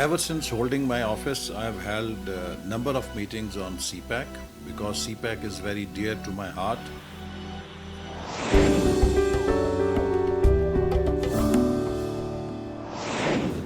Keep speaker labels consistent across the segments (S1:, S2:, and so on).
S1: Ever since holding my office, I have held a number of meetings on CPAC because CPAC is very dear to my heart.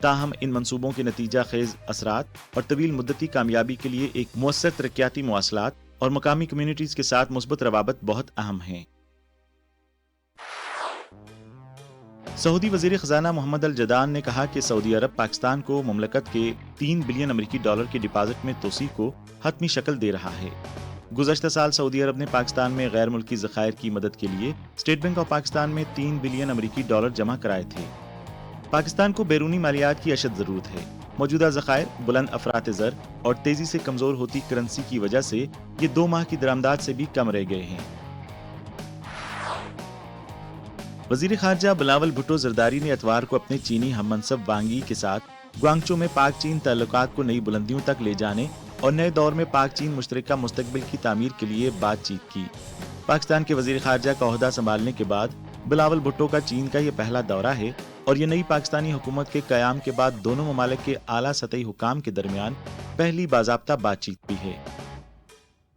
S2: تاہم ان منصوبوں کے نتیجہ خیز اثرات اور طویل مدتی کامیابی کے لیے ایک مؤثر ترقیاتی مواصلات اور مقامی کمیونٹیز کے ساتھ مثبت روابط بہت اہم ہیں۔ سعودی وزیر خزانہ محمد الجدان نے کہا کہ سعودی عرب پاکستان کو مملکت کے 3 بلین امریکی ڈالر کے ڈپازٹ میں توسیع کو حتمی شکل دے رہا ہے۔ گزشتہ سال سعودی عرب نے پاکستان میں غیر ملکی ذخائر کی مدد کے لیے اسٹیٹ بینک آف پاکستان میں 3 بلین امریکی ڈالر جمع کرائے تھے۔ پاکستان کو بیرونی مالیات کی اشد ضرورت ہے۔ موجودہ ذخائر، بلند افراط زر اور تیزی سے کمزور ہوتی کرنسی کی وجہ سے یہ 2 ماہ کی درآمدات سے بھی کم رہ گئے ہیں۔ وزیر خارجہ بلاول بھٹو زرداری نے اتوار کو اپنے چینی ہم منصب وانگ ای کے ساتھ گوانگچو میں پاک چین تعلقات کو نئی بلندیوں تک لے جانے اور نئے دور میں پاک چین مشترکہ مستقبل کی تعمیر کے لیے بات چیت کی۔ پاکستان کے وزیر خارجہ کا عہدہ سنبھالنے کے بعد بلاول بھٹو کا چین کا یہ پہلا دورہ ہے اور یہ نئی پاکستانی حکومت کے قیام کے بعد دونوں ممالک کے اعلیٰ سطحی حکام کے درمیان پہلی باضابطہ بات چیت بھی ہے۔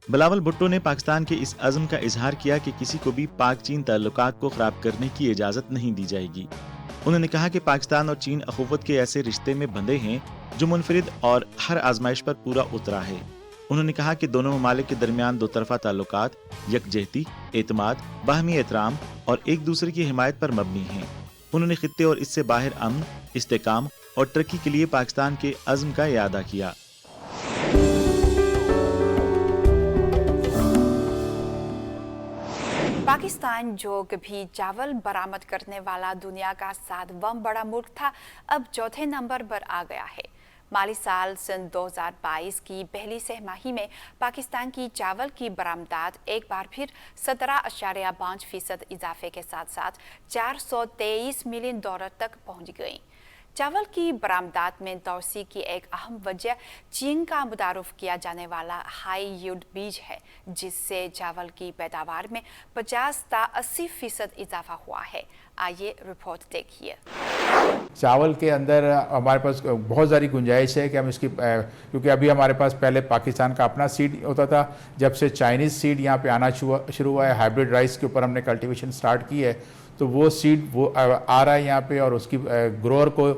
S2: بلاول بھٹو نے پاکستان کے اس عزم کا اظہار کیا کہ کسی کو بھی پاک چین تعلقات کو خراب کرنے کی اجازت نہیں دی جائے گی۔ انہوں نے کہا کہ پاکستان اور چین اخوت کے ایسے رشتے میں بندھے ہیں جو منفرد اور ہر آزمائش پر پورا اترا ہے۔ انہوں نے کہا کہ دونوں ممالک کے درمیان دو طرفہ تعلقات یکجہتی، اعتماد، باہمی احترام اور ایک دوسرے کی حمایت پر مبنی ہیں۔ انہوں نے خطے اور اس سے باہر امن، استحکام اور ترقی کے لیے پاکستان کے عزم کا اعادہ کیا۔
S3: پاکستان جو کبھی چاول برآمد کرنے والا دنیا کا 7واں بڑا ملک تھا، اب چوتھے نمبر پر آ گیا ہے۔ مالی سال سن 2022 کی پہلی سہ ماہی میں پاکستان کی چاول کی برآمدات ایک بار پھر 17.5% اضافے کے ساتھ ساتھ 423 ملین ڈالر تک پہنچ گئیں۔ چاول کی برآمدات میں توسیع کی ایک اہم وجہ چین کا متعارف کیا جانے والا ہائی ییلڈ بیج ہے، جس سے چاول کی پیداوار میں 50 تا 80% اضافہ ہوا ہے۔ آئیے رپورٹ دیکھیے۔
S4: چاول کے اندر ہمارے پاس بہت ساری گنجائش ہے کہ ہم اس کی، کیونکہ ابھی ہمارے پاس پہلے پاکستان کا اپنا سیڈ ہوتا تھا، جب سے چائنیز سیڈ یہاں پہ آنا شروع ہوا ہے، ہائیبرڈ رائس کے اوپر ہم نے کلٹیویشن سٹارٹ کی ہے، تو وہ سیڈ وہ آ رہا ہے یہاں پہ، اور اس کی گروور کو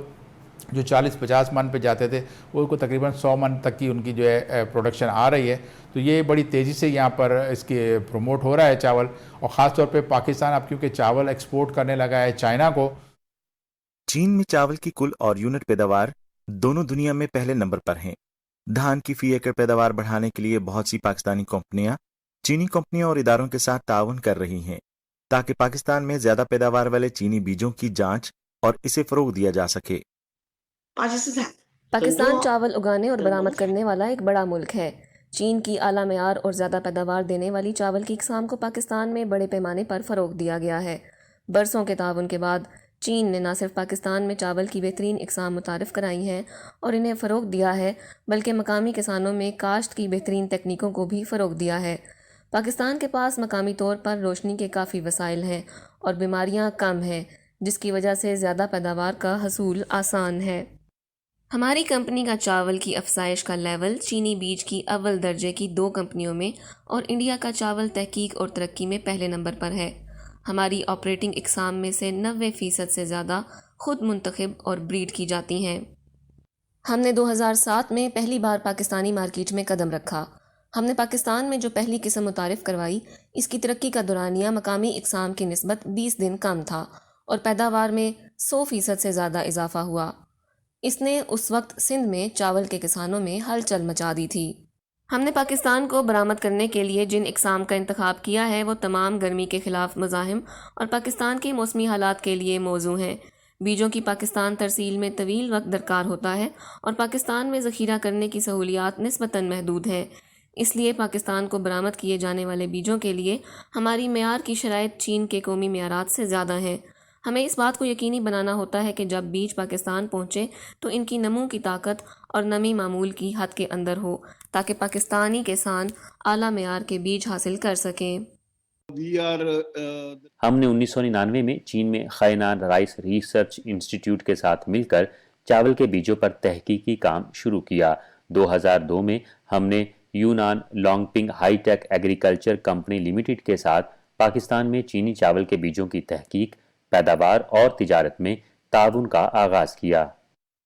S4: جو 40-50 من پہ جاتے تھے وہ کو تقریباً 100 من تک کی ان کی جو ہے پروڈکشن آ رہی ہے۔ تو یہ بڑی تیزی سے یہاں پر اس کے پروموٹ ہو رہا ہے چاول، اور خاص طور پہ پاکستان اب کیونکہ چاول ایکسپورٹ کرنے لگا ہے چائنا کو۔
S2: چین میں چاول کی کل اور یونٹ پیداوار دونوں دنیا میں پہلے نمبر پر ہیں۔ دھان کی فی ایکڑ پیداوار بڑھانے کے لیے بہت سی پاکستانی کمپنیاں چینی کمپنیوں اور اداروں کے ساتھ تعاون کر رہی ہیں تاکہ پاکستان میں زیادہ پیداوار والے چینی بیجوں کی جانچ اور اسے فروغ دیا جا سکے۔
S5: پاکستان چاول اگانے اور برآمد کرنے والا ایک بڑا ملک ہے۔ چین کی اعلیٰ معیار اور زیادہ پیداوار دینے والی چاول کی اقسام کو پاکستان میں بڑے پیمانے پر فروغ دیا گیا ہے۔ برسوں کے تعاون کے بعد چین نے نہ صرف پاکستان میں چاول کی بہترین اقسام متعارف کرائی ہیں اور انہیں فروغ دیا ہے، بلکہ مقامی کسانوں میں کاشت کی بہترین تکنیکوں کو بھی فروغ دیا ہے۔ پاکستان کے پاس مقامی طور پر روشنی کے کافی وسائل ہیں اور بیماریاں کم ہیں، جس کی وجہ سے زیادہ پیداوار کا حصول آسان ہے۔ ہماری کمپنی کا چاول کی افزائش کا لیول چینی بیج کی اول درجے کی 2 کمپنیوں میں اور انڈیا کا چاول تحقیق اور ترقی میں پہلے نمبر پر ہے۔ ہماری آپریٹنگ اقسام میں سے 90% سے زیادہ خود منتخب اور بریڈ کی جاتی ہیں۔ ہم نے 2007 میں پہلی بار پاکستانی مارکیٹ میں قدم رکھا۔ ہم نے پاکستان میں جو پہلی قسم متعارف کروائی، اس کی ترقی کا دورانیہ مقامی اقسام کی نسبت 20 دن کم تھا اور پیداوار میں 100% سے زیادہ اضافہ ہوا۔ اس نے اس وقت سندھ میں چاول کے کسانوں میں ہلچل مچا دی تھی۔ ہم نے پاکستان کو برآمد کرنے کے لیے جن اقسام کا انتخاب کیا ہے وہ تمام گرمی کے خلاف مزاحم اور پاکستان کے موسمی حالات کے لیے موزوں ہیں۔ بیجوں کی پاکستان ترسیل میں طویل وقت درکار ہوتا ہے اور پاکستان میں ذخیرہ کرنے کی سہولیات نسبتاً محدود ہیں۔ اس لیے پاکستان کو برآمد کیے جانے والے بیجوں کے لیے ہماری معیار کی شرائط چین کے قومی معیارات سے زیادہ ہیں۔ ہمیں اس بات کو یقینی بنانا ہوتا ہے کہ جب بیج پاکستان پہنچے تو ان کی نمو کی طاقت اور نمی معمول کی حد کے اندر ہو تاکہ پاکستانی کسان اعلیٰ معیار کے بیج حاصل کر سکیں۔
S6: ہم نے 1999 میں چین میں خیانان رائس ریسرچ انسٹیٹیوٹ کے ساتھ مل کر چاول کے بیجوں پر تحقیقی کام شروع کیا۔ 2002 میں ہم نے Yunnan Longping high tech agriculture company limited کے ساتھ پاکستان میں چینی چاول کے بیجوں کی تحقیق، پیداوار اور تجارت میں تعاون کا آغاز کیا۔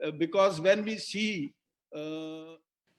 S7: Because when we see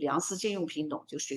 S8: 粮食借用品种就水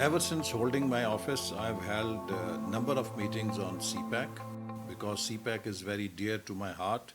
S1: Ever since holding my office, I've held a number of meetings on CPAC because CPAC is very dear to my heart.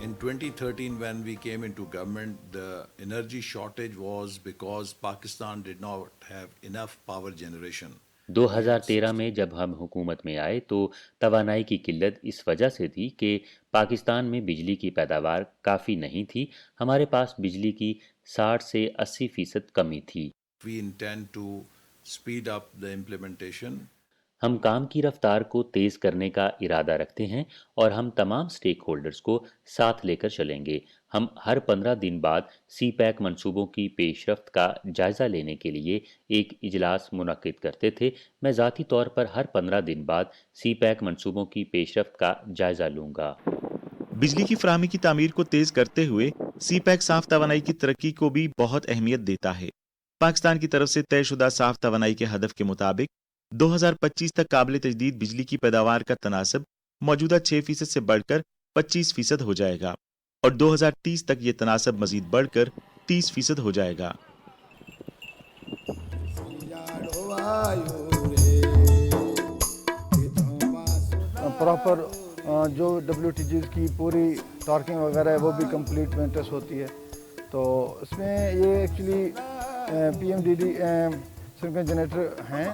S1: In 2013, when we came into government, the energy shortage was because Pakistan did not have enough power generation.
S6: 2013 میں جب ہم حکومت میں آئے تو توانائی کی قلت اس وجہ سے تھی کہ پاکستان میں بجلی کی پیداوار کافی نہیں تھی، ہمارے پاس بجلی کی 60 سے 80% کمی تھی۔
S1: We intend to speed up the implementation.
S6: ہم کام کی رفتار کو تیز کرنے کا ارادہ رکھتے ہیں اور ہم تمام سٹیک ہولڈرز کو ساتھ لے کر چلیں گے۔ ہم ہر 15 دن بعد سی پیک منصوبوں کی پیش رفت کا جائزہ لینے کے لیے ایک اجلاس منعقد کرتے تھے۔ میں ذاتی طور پر ہر 15 دن بعد سی پیک منصوبوں کی پیش رفت کا جائزہ لوں گا۔
S2: بجلی کی فراہمی کی تعمیر کو تیز کرتے ہوئے سی پیک صاف توانائی کی ترقی کو بھی بہت اہمیت دیتا ہے۔ پاکستان کی طرف سے طے شدہ صاف توانائی کے ہدف کے مطابق 2025 تک قابل تجدید بجلی کی پیداوار کا تناسب موجودہ 6% سے بڑھ کر 25% ہو جائے گا اور 2030 تک یہ تناسب مزید بڑھ کر 30% ہو جائے گا۔
S9: پراپر جو WTGs کی پوری ٹارکنگ وغیرہ ہے وہ بھی کمپلیٹ مینٹس ہوتی ہے، تو اس میں یہ ایکچولی PMDD سنکن جنریٹر ہیں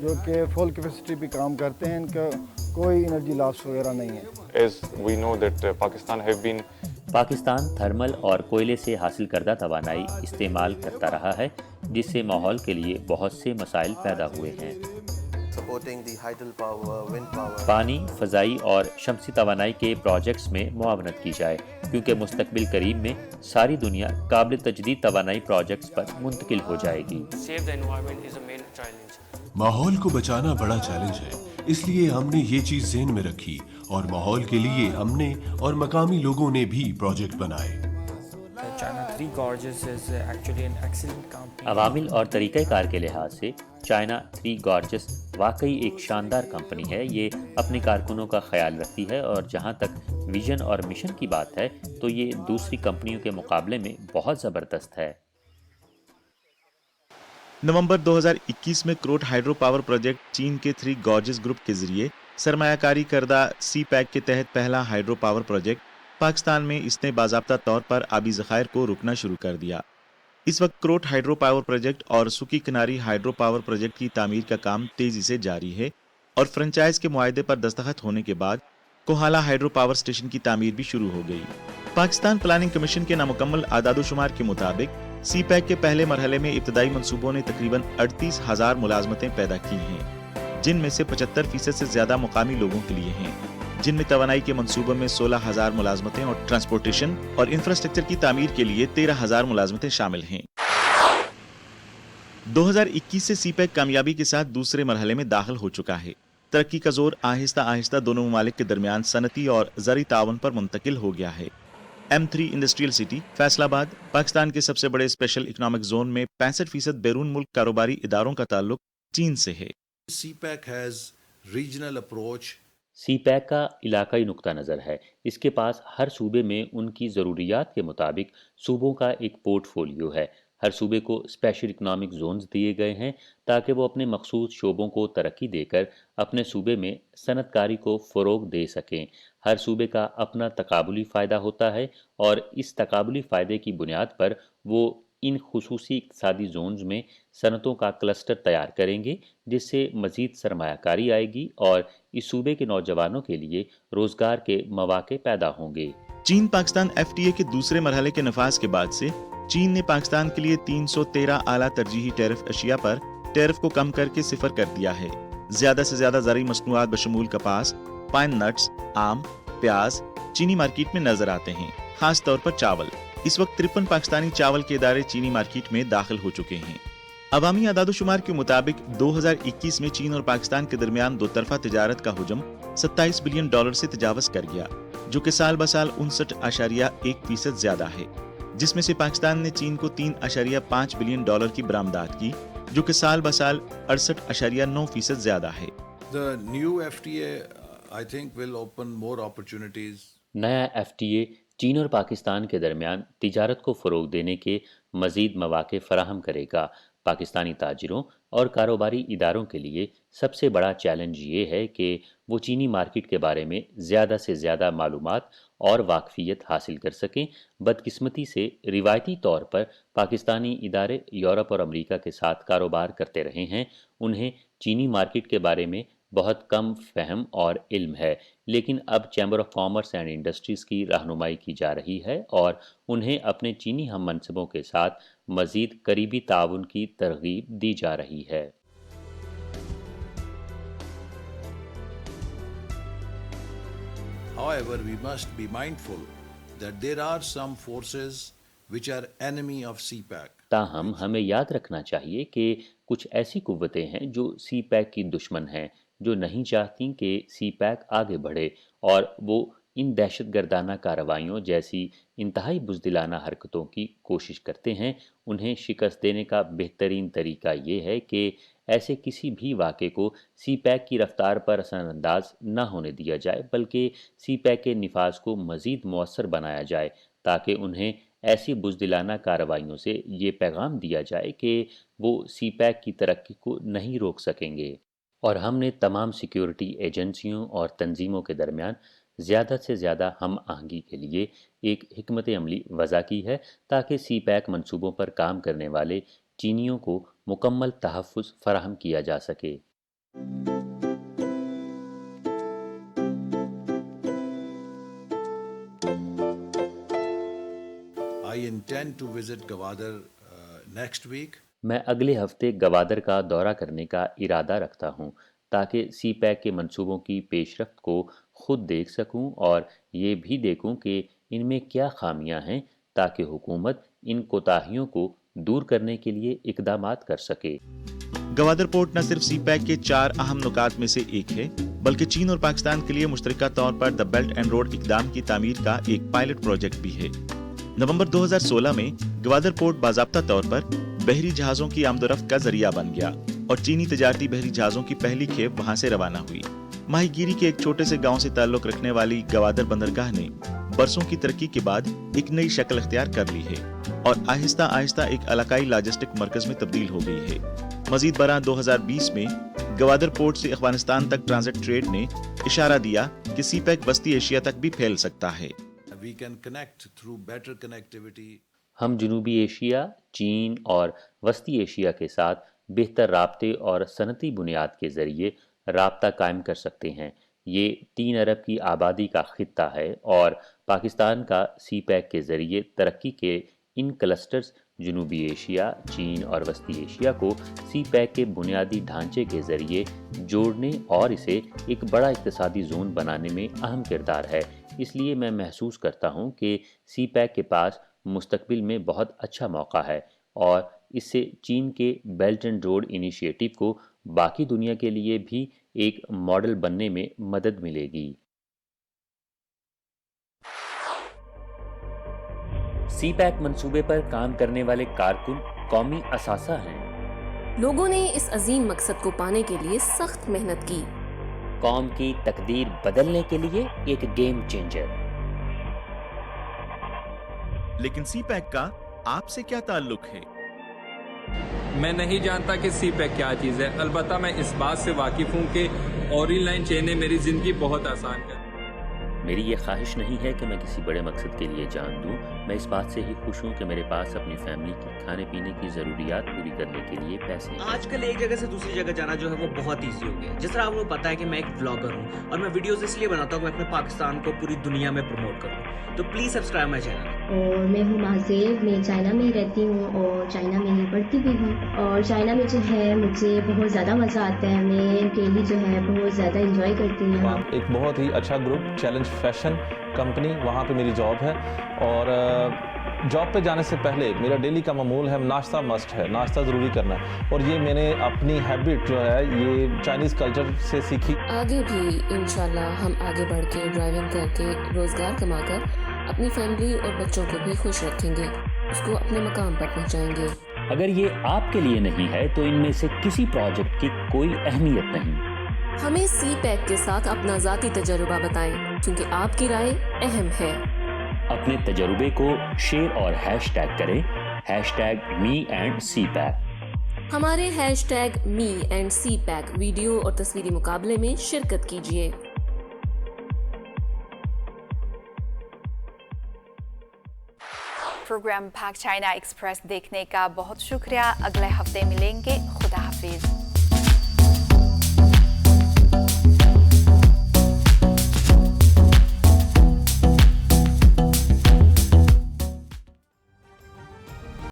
S9: جو کہ فل کیپیسٹی پہ کام کرتے ہیں، ان کا کوئی انرجی لاس وغیرہ نہیں ہے۔
S10: As we know that Pakistan have been
S6: Pakistan thermal اور کوئلے سے حاصل کردہ توانائی استعمال کرتا رہا ہے، جس سے ماحول کے لیے بہت سے مسائل پیدا ہوئے ہیں۔ پانی، فضائی اور شمسی توانائی کے پروجیکٹس میں معاونت کی جائے کیونکہ مستقبل قریب میں ساری دنیا قابل تجدید توانائی پروجیکٹس پر منتقل ہو جائے گی۔
S11: ماحول کو بچانا بڑا چیلنج ہے، اس لیے ہم نے یہ چیز ذہن میں رکھی اور ماحول کے لیے ہم نے اور مقامی لوگوں نے بھی پروجیکٹ بنائے۔
S6: عوامل اور طریقہ کار کے لحاظ سے چائنا 3 گارجز واقعی ایک شاندار کمپنی ہے۔ یہ اپنے کارکنوں کا خیال رکھتی ہے اور جہاں تک ویژن اور مشن کی بات ہے تو یہ دوسری کمپنیوں کے مقابلے میں بہت زبردست ہے۔
S2: نومبر 2021 میں کروٹ ہائیڈرو پاور پروجیکٹ چین کے 3 گارجز گروپ کے ذریعے سرمایہ کاری کردہ سی پیک کے تحت پہلا ہائیڈرو پاور پروجیکٹ پاکستان میں اس نے باضابطہ طور پر آبی ذخائر کو روکنا شروع کر دیا۔ اس وقت کروٹ ہائیڈرو پاور پروجیکٹ اور سکی کناری ہائیڈرو پاور پروجیکٹ کی تعمیر کا کام تیزی سے جاری ہے اور فرنچائز کے معاہدے پر دستخط ہونے کے بعد کوہالہ ہائیڈرو پاور اسٹیشن کی تعمیر بھی شروع ہو گئی۔ پاکستان پلاننگ کمیشن کے نامکمل اعداد و شمار کے مطابق سی پیک کے پہلے مرحلے میں ابتدائی منصوبوں نے تقریباً 38,000 ملازمتیں پیدا کی ہیں، جن میں سے 75% سے زیادہ مقامی لوگوں کے لیے ہیں، جن میں توانائی کے منصوبوں میں 16,000 ملازمتیں اور ٹرانسپورٹیشن اور انفراسٹرکچر کی تعمیر کے لیے 13,000 ملازمتیں شامل ہیں۔ 2021 سے سی پیک کامیابی کے ساتھ دوسرے مرحلے میں داخل ہو چکا ہے۔ ترقی کا زور آہستہ آہستہ دونوں ممالک کے درمیان صنعتی اور زرعی تعاون پر منتقل ہو گیا ہے۔ M3 انڈسٹریل سٹی فیصل آباد پاکستان کے سب سے بڑے اسپیشل اکنامک زون میں 65% بیرون ملک کاروباری اداروں کا تعلق چین سے ہے۔
S1: CPEC has regional approach.
S6: CPEC کا علاقائی نقطہ نظر ہے، اس کے پاس ہر صوبے میں ان کی ضروریات کے مطابق صوبوں کا ایک پورٹ فولیو ہے۔ ہر صوبے کو اسپیشل اکنامک زونز دیے گئے ہیں تاکہ وہ اپنے مخصوص شعبوں کو ترقی دے کر اپنے صوبے میں صنعت کاری کو فروغ دے سکیں۔ ہر صوبے کا اپنا تقابلی فائدہ ہوتا ہے اور اس تقابلی فائدے کی بنیاد پر وہ ان خصوصی اقتصادی زونز میں صنعتوں کا کلسٹر تیار کریں گے، جس سے مزید سرمایہ کاری آئے گی اور اس صوبے کے نوجوانوں کے لیے روزگار کے مواقع پیدا ہوں گے۔
S2: چین پاکستان FTA کے دوسرے مرحلے کے نفاذ کے بعد سے چین نے پاکستان کے لیے 313 اعلیٰ ترجیحی ٹیرف اشیاء پر ٹیرف کو کم کر کے 0 کر دیا ہے۔ زیادہ سے زیادہ زرعی مصنوعات بشمول کپاس، پائن نٹس، آم، پیاز چینی مارکیٹ میں نظر آتے ہیں، خاص طور پر چاول۔ اس وقت 53 پاکستانی چاول کے ادارے چینی مارکیٹ میں داخل ہو چکے ہیں۔ عوامی اعداد و شمار کے مطابق 2021 میں چین اور پاکستان کے درمیان دو طرفہ تجارت کا حجم $27 بلین سے تجاوز کر گیا، جو کہ سال بسال 59.1% زیادہ ہے، جس میں سے پاکستان نے چین کو $3.5 بلین کی برآمدات کی، جو کہ سال بسال 68.9% زیادہ ہے۔
S1: The new FTA, I think, will open more opportunities.
S6: نیا FTA چین اور پاکستان کے درمیان تجارت کو فروغ دینے کے مزید مواقع فراہم کرے گا۔ پاکستانی تاجروں اور کاروباری اداروں کے لیے سب سے بڑا چیلنج یہ ہے کہ وہ چینی مارکیٹ کے بارے میں زیادہ سے زیادہ معلومات اور واقفیت حاصل کر سکیں۔ بدقسمتی سے روایتی طور پر پاکستانی ادارے یورپ اور امریکہ کے ساتھ کاروبار کرتے رہے ہیں، انہیں چینی مارکیٹ کے بارے میں بہت کم فہم اور علم ہے، لیکن اب chamber of commerce and industries کی رہنمائی کی جا رہی ہے اور انہیں اپنے چینی ہم منصبوں کے ساتھ مزید قریبی تعاون کی ترغیب دی جا رہی ہے۔
S1: However, we must be mindful that there are some forces which are enemy of CPEC.
S6: تاہم ہمیں یاد رکھنا چاہیے کہ کچھ ایسی قوتیں ہیں جو سی پیک کی دشمن ہیں، جو نہیں چاہتی کہ سی پیک آگے بڑھے، اور وہ ان دہشت گردانہ کارروائیوں جیسی انتہائی بزدلانہ حرکتوں کی کوشش کرتے ہیں۔ انہیں شکست دینے کا بہترین طریقہ یہ ہے کہ ایسے کسی بھی واقعے کو سی پیک کی رفتار پر اثر انداز نہ ہونے دیا جائے، بلکہ سی پیک کے نفاذ کو مزید مؤثر بنایا جائے، تاکہ انہیں ایسی بزدلانہ کارروائیوں سے یہ پیغام دیا جائے کہ وہ سی پیک کی ترقی کو نہیں روک سکیں گے۔ اور ہم نے تمام سیکیورٹی ایجنسیوں اور تنظیموں کے درمیان زیادہ سے زیادہ ہم آہنگی کے لیے ایک حکمت عملی وضع کی ہے، تاکہ سی پیک منصوبوں پر کام کرنے والے چینیوں کو مکمل تحفظ فراہم کیا جا سکے۔
S1: I intend to visit Gwadar next week.
S6: میں اگلے ہفتے گوادر کا دورہ کرنے کا ارادہ رکھتا ہوں، تاکہ سی پیک کے منصوبوں کی پیش رفت کو خود دیکھ سکوں اور یہ بھی دیکھوں کہ ان میں کیا خامیاں ہیں، تاکہ حکومت ان کوتاہیوں کو دور کرنے کے لیے اقدامات کر سکے۔
S2: گوادر پورٹ نہ صرف سی پیک کے 4 اہم نکات میں سے ایک ہے، بلکہ چین اور پاکستان کے لیے مشترکہ طور پر دی بیلٹ اینڈ روڈ اقدام کی تعمیر کا ایک پائلٹ پروجیکٹ بھی ہے۔ نومبر 2016 میں گوادر پورٹ باضابطہ طور پر بحری جہازوں کی آمد و رفت کا ذریعہ بن گیا اور چینی تجارتی بحری جہازوں کی پہلی کھیپ وہاں سے روانہ ہوئی۔ ماہی گیری کے ایک چھوٹے سے گاؤں سے تعلق رکھنے والی گوادر بندرگاہ نے برسوں کی ترقی کے بعد ایک نئی شکل اختیار کر لی ہے اور آہستہ آہستہ ایک علاقائی لاجسٹک مرکز میں تبدیل ہو گئی ہے۔ مزید برآں 2020 میں گوادر پورٹ سے افغانستان تک ٹرانزٹ ٹریڈ نے اشارہ دیا کہ سی پیک وسطی ایشیا تک بھی پھیل سکتا ہے۔
S1: We can connect through better connectivity.
S6: ہم جنوبی ایشیا، چین اور وسطی ایشیا کے ساتھ بہتر رابطے اور صنعتی بنیاد کے ذریعے رابطہ قائم کر سکتے ہیں۔ یہ 3 ارب کی آبادی کا خطہ ہے اور پاکستان کا سی پیک کے ذریعے ترقی کے ان کلسٹرز جنوبی ایشیا، چین اور وسطی ایشیا کو سی پیک کے بنیادی ڈھانچے کے ذریعے جوڑنے اور اسے ایک بڑا اقتصادی زون بنانے میں اہم کردار ہے۔ اس لیے میں محسوس کرتا ہوں کہ سی پیک کے پاس مستقبل میں بہت اچھا موقع ہے اور اس سے چین کے بیلٹ اینڈ روڈ انیشیٹو کو باقی دنیا کے لیے بھی ایک ماڈل بننے میں مدد ملے گی۔ سی پیک منصوبے پر کام کرنے والے کارکن قومی اثاثہ ہیں۔
S5: لوگوں نے اس عظیم مقصد کو پانے کے لیے سخت محنت کی۔
S6: قوم کی تقدیر بدلنے کے لیے ایک گیم چینجر۔
S2: لیکن سی پیک کا آپ سے کیا تعلق ہے؟
S12: میں نہیں جانتا کہ سی پیک کیا چیز ہے، البتہ میں اس بات سے واقف ہوں کہ اورین لائن چین نے میری زندگی بہت آسان کر دی۔
S6: میری یہ خواہش نہیں ہے کہ میں کسی بڑے مقصد کے لیے جان دوں، میں اس بات سے ہی خوش ہوں کہ میرے پاس اپنی فیملی کی کھانے پینے کی ضروریات پوری کرنے کے لیے پیسے ہیں۔
S13: آج کل ایک جگہ سے دوسری جگہ جانا جو ہے وہ بہت ایزی ہو گیا ہے۔ جس طرح آپ کو پتا ہے کہ میں ایک ولاگر ہوں اور میں ویڈیوز اس لیے بناتا ہوں کہ میں اپنے پاکستان کو پوری دنیا میں پروموٹ کروں، تو پلیز سبسکرائب مائی چینل۔
S14: اور میں ہوں مازیب، میں چائنا میں ہی رہتی ہوں اور چائنا میں ہی پڑھتی بھی ہوں، اور چائنا میں جو ہے مجھے بہت زیادہ مزہ آتا ہے، میں ڈیلی جو ہے بہت زیادہ انجوائے کرتی ہوں یہاں۔
S15: ایک بہت ہی اچھا گروپ چیلنج فیشن کمپنی، وہاں پہ میری جاب ہے، اور جاب پہ جانے سے پہلے میرا ڈیلی کا معمول ہے ناشتہ مسٹ ہے، ناشتہ ضروری کرنا ہے، اور یہ میں نے اپنی ہیبٹ جو ہے یہ چائنیز کلچر سے سیکھی۔
S5: آگے بھی انشاءاللہ ہم آگے بڑھ کے ڈرائیونگ کر کے روزگار کما کر اپنی فیملی اور بچوں کو بھی خوش رکھیں گے، اس کو اپنے مقام پر پہنچائیں گے۔
S6: اگر یہ آپ کے لیے نہیں ہے تو ان میں سے کسی پروجیکٹ کی کوئی اہمیت نہیں۔
S5: ہمیں سی پیک کے ساتھ اپنا ذاتی تجربہ بتائیں، کیونکہ آپ کی رائے اہم ہے۔
S6: اپنے تجربے کو شیئر اور ہیش ٹیگ کریں #me and CPAC۔
S5: ہمارے #me&cpac ویڈیو اور تصویری مقابلے میں شرکت کیجیے۔
S3: پروگرام پاک چائنا ایکسپریس دیکھنے کا بہت شکریہ۔ اگلے ہفتے ملیں گے۔ خدا حافظ۔